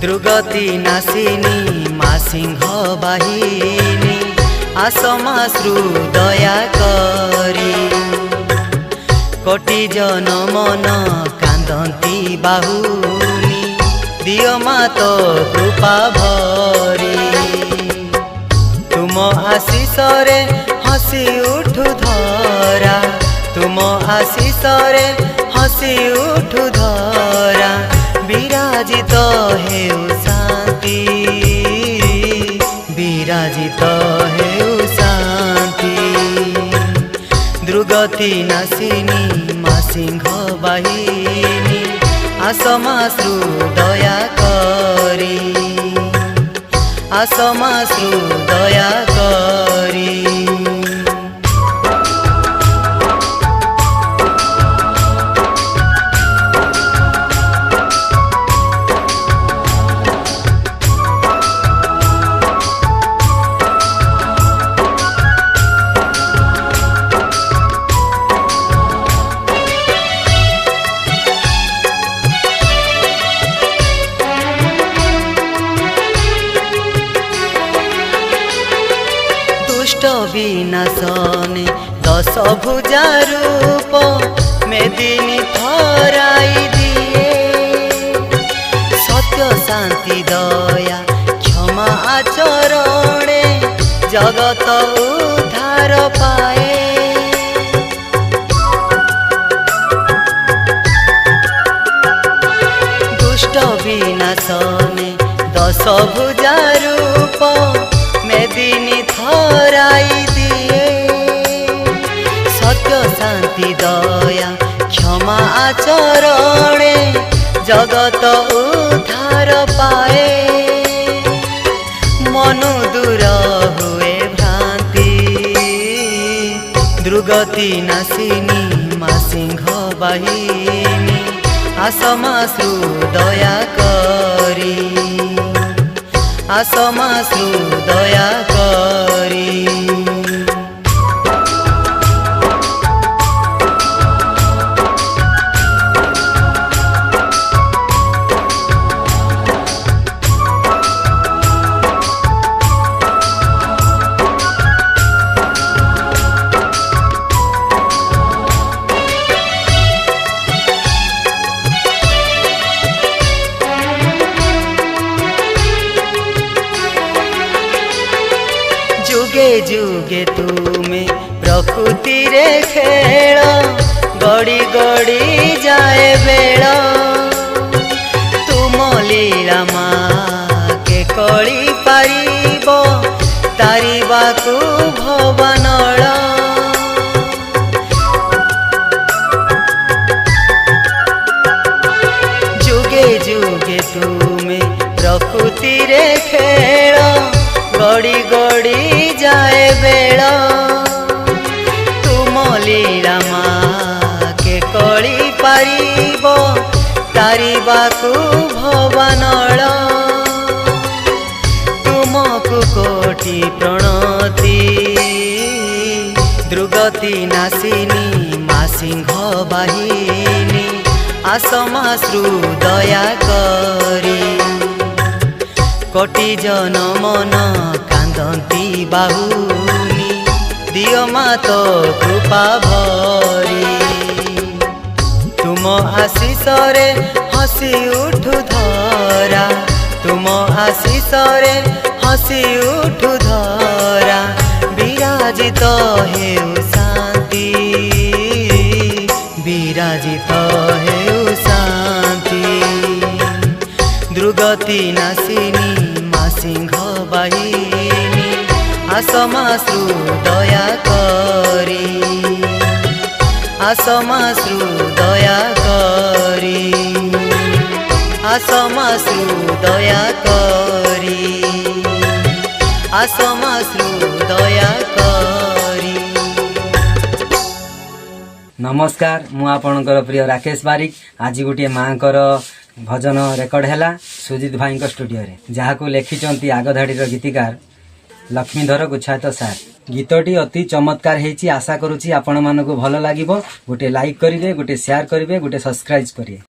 दुर्गति नासिनी मा सिंह बाहिनी आसमाश्रु दया करी कोटि जन मन कांदती बाहुनी दियो मात कृपा भरी तुम आशीष रे हसी उठु धरा तुम आशीष रे हसी उठु धरा विराजित हेउ शांति विराजित हेउ शांति दुर्गति नासिनी मा सिंह बाहिनी आसमाश्रु दया करी आसमाश्रु दया करी विनाशने दश भुजा रूप मेदिनी थराई दिए सत्य शांति दया क्षमा आचरणे जगत उद्धार पाए दुष्ट विनाशने दश भुजा रूप मेदिनी थराई दिए सत्य शांति दया क्षमा आचरणे जगत उद्धार पाए मनु दूर हुए भ्रांति दुर्गति नासिनी मा सिंह बाहिनी आसमाश्रु दया करी आसमाश्रु दया करी जुगे जुगे तुमे प्रकृति रे खेल गड़ी गड़ी जाए बेल तुम लीला माँ के कली पारिब तारिबाकु भवनल जुगे जुगे तुमे प्रकृति रे खेल गड़ी गड़ी जाए बेल तुम लीला माँ के कली पारिब तारिबाकु भवनल तुमको कोटि प्रणति दुर्गति नासिनी मा सिंह बाहिनी आसमाश्रु दया करी कोटि जन मन कांदती बाहुनी दियो मात कृपा भरी तुम आशीष रे हसी उठु धरा तुम आशीष रे हसी उठु धरा विराजित हेउ शांति विराजित हेउ शांति दुर्गति नासिनी मा सिंह बाहिनी आसमाश्रु दया करी आसमाश्रु दया करी आसमाश्रु दया करी आसमाश्रु दया करी। नमस्कार मु आपणकर प्रिय राकेश बारिक आज गोटे माँ भजन रेकर्ड है सुजित भाई स्टूडियो रे जहाँ को लिखिं आगधाड़ीर गीतिकार लक्ष्मीधर गुच्छायत सार गीतटी अति चमत्कार है आशा करुच्ची आपण मानक भल लगे गोटे लाइक करेंगे गोटे शेयर करेंगे गोटे सब्सक्राइब करेंगे।